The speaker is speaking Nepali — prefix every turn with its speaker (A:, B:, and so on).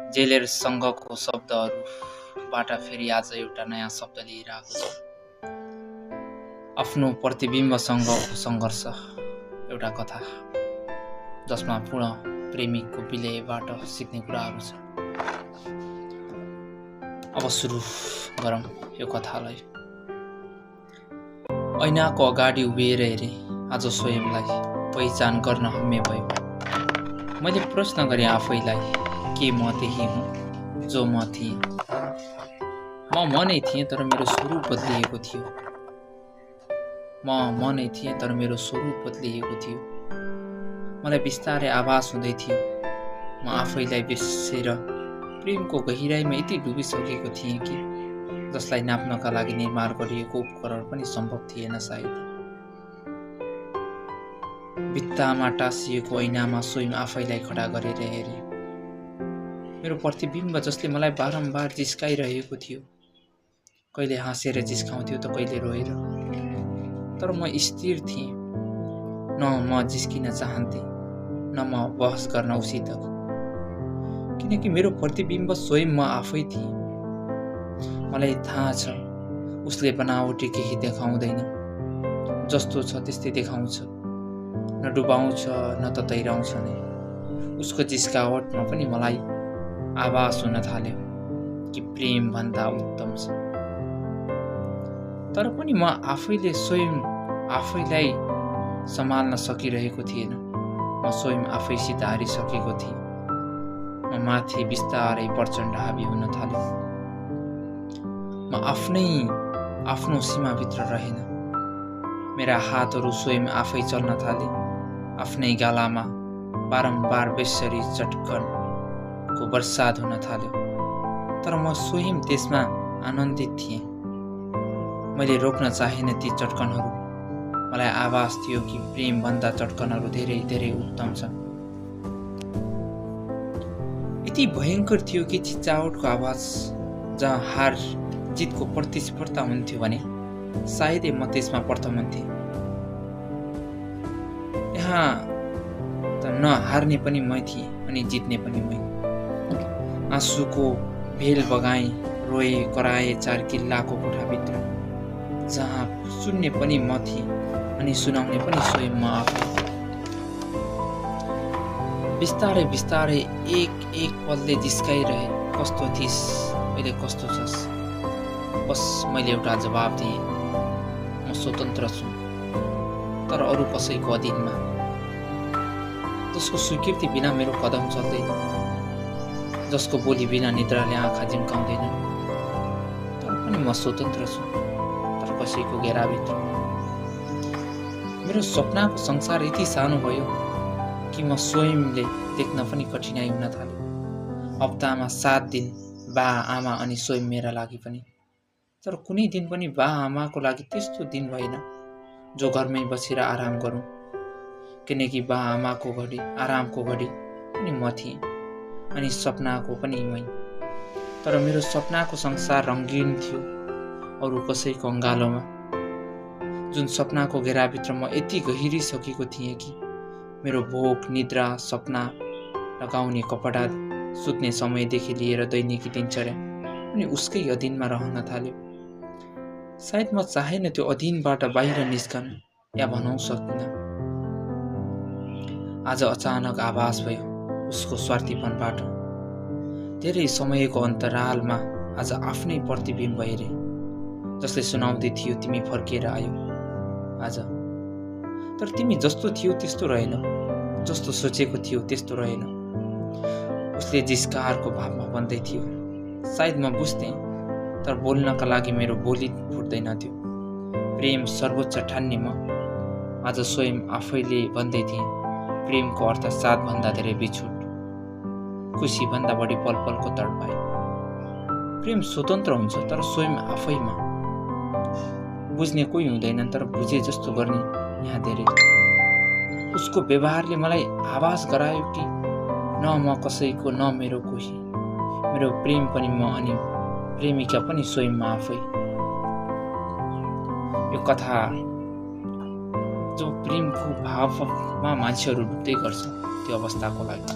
A: जेलेरसँगको शब्दहरूबाट फेरि आज एउटा नयाँ शब्द लिएर आएको छु। आफ्नो प्रतिबिम्बसँगको सङ्घर्ष, एउटा कथा जसमा पूर्ण प्रेमिकको विलयबाट सिक्ने कुराहरू छ। अब सुरु गरौँ यो कथालाई। ऐनाको अगाडि उभिएर हेरेँ, आज स्वयंलाई पहिचान गर्न हम्मे भयो। मैले प्रश्न गरेँ आफैलाई, के म त्यही हुँ जो म थिएँ? म नै थिएँ, तर मेरो स्वरूप बदलिएको थियो। म नै थिएँ, तर मेरो स्वरूप बदलिएको थियो। मलाई बिस्तारै आभास हुँदै थियो म आफैलाई बिर्सेर प्रेमको गहिराइमा यति डुबिसकेको थिएँ कि जसलाई नाप्नका लागि निर्माण गरिएको उपकरण पनि सम्भव थिएन सायद। भित्तामा टाँसिएको ऐनामा स्वयं आफैलाई खडा गरेर हेरेँ। मेरो प्रतिबिम्ब जसले मलाई बारम्बार जिस्काइरहेको थियो, कहिले हाँसेर जिस्काउँथ्यो त कहिले रोएर। तर म स्थिर थिएँ, न म जिस्किन चाहन्थेँ, न म बहस गर्न उसित, किनकि मेरो प्रतिबिम्ब स्वयं म आफै थिएँ। मलाई थाहा छ उसले बनावटी केही देखाउँदैन, जस्तो छ त्यस्तै देखाउँछ, न डुबाउँछ न त तैराउँछ नै। उसको जिस्कावटमा पनि मलाई आभास हुन थाल्यो कि प्रेम भन्दा उत्तम छ। तर पनि म आफैले स्वयं आफैलाई सम्हाल्न सकिरहेको थिएन। म स्वयं आफैसित हारिसकेको थिएँ। म माथि बिस्तारै प्रचण्ड हावी हुन थाल्यो। म आफ्नो सीमाभित्र रहेन। मेरा हातहरू स्वयं आफै चल्न थाले। आफ्नै गालामा बारम्बार बेसरी चट्कनको बर्सात हुन थाल्यो। तर म स्वयं त्यसमा आनन्दित थिएँ। मैले रोक्न चाहेन ती चट्कनहरू। मलाई आभास थियो कि प्रेम भन्दा चट्कनहरू धेरै धेरै उत्तम छन्। यति भयङ्कर थियो कि चिच्चावटको आवाज जहाँ हार जितको प्रतिस्पर्धा हुन्थ्यो भने सायदै म त्यसमा प्रथम हुन्थेँ। यहाँ त न हार्ने पनि मै थिएँ अनि जित्ने पनि मै। आँसुको भेल बगाएँ, रोए कराए चार किल्लाको कोठाभित्र, जहाँ सुन्ने पनि म थिएँ अनि सुनाउने पनि स्वयं म आफै। बिस्तारै बिस्तारै एक एक पलले जिस्काइरहे, कस्तो थिइस्, अहिले कस्तो छस्? बस मैले एउटा जवाब दिएँ, म स्वतन्त्र छु, तर अरू कसैको अधीनमा, जसको स्वीकृति बिना मेरो कदम चल्दैन, जसको बोली बिना निद्राले आँखा झिम्काउँदैन। तर पनि म स्वतन्त्र छु, तर कसैको घेराभित्र। मेरो सपनाको संसार यति सानो भयो कि म स्वयंले देख्न पनि कठिनाइ हुन थाल्यो। हप्तामा 7 दिन बा आमा अनि स्वयं मेरा लागि पनि। तर कुनै दिन पनि बा आमाको लागि त्यस्तो दिन भएन जो घरमै बसेर आराम गरौँ, किनकि बा आमाको घडी, आरामको घडी पनि म थिएँ अनि सपनाको पनि मै। तर मेरो सपनाको संसार रङ्गीन थियो अरू कसैको अङ्गालोमा। जुन सपनाको घेराभित्र म यति गहिरिसकेको थिएँ कि मेरो भोक, निद्रा, सपना, लगाउने कपडा, सुत्ने समयदेखि लिएर दैनिकी दिनचर्या पनि उसकै अधीनमा रहन थाल्यो। सायद म चाहेन त्यो अधीनबाट बाहिर निस्कन, या भनौँ सकिन। आज अचानक आभास भयो उसको स्वार्थीपनबाट। धेरै समयको अन्तरालमा आज आफ्नै प्रतिबिम्ब हेरेँ, जसले सुनाउँदै थियो तिमी फर्किएर आयौ आज। तर तिमी जस्तो थियो त्यस्तो रहेन, जस्तो सोचेको थियो त्यस्तो रहेन। उसले जिस्कारको भावमा भन्दै थियो। सायद म बुझ्थेँ, तर बोल्नका लागि मेरो बोली फुट्दैन थियो। प्रेम सर्वोच्च ठान्ने म आज स्वयं आफैले भन्दै थिएँ, प्रेमको अर्थ 7 भन्दा धेरै बिछोड, खुसी भन्दा बढी पल पलको तडपाइ। प्रेम स्वतन्त्र हुन्छ, तर स्वयं आफैमा। बुझ्ने कोही हुँदैन, तर बुझे जस्तो गर्ने यहाँ धेरै। उसको व्यवहारले मलाई आभास गरायो कि न म कसैको, न मेरो कोही। मेरो प्रेम पनि म अनि प्रेमिका पनि स्वयं म आफै। यो कथा जो प्रेमको भावमा मान्छेहरू डुब्दै गर्छ त्यो अवस्थाको लागि।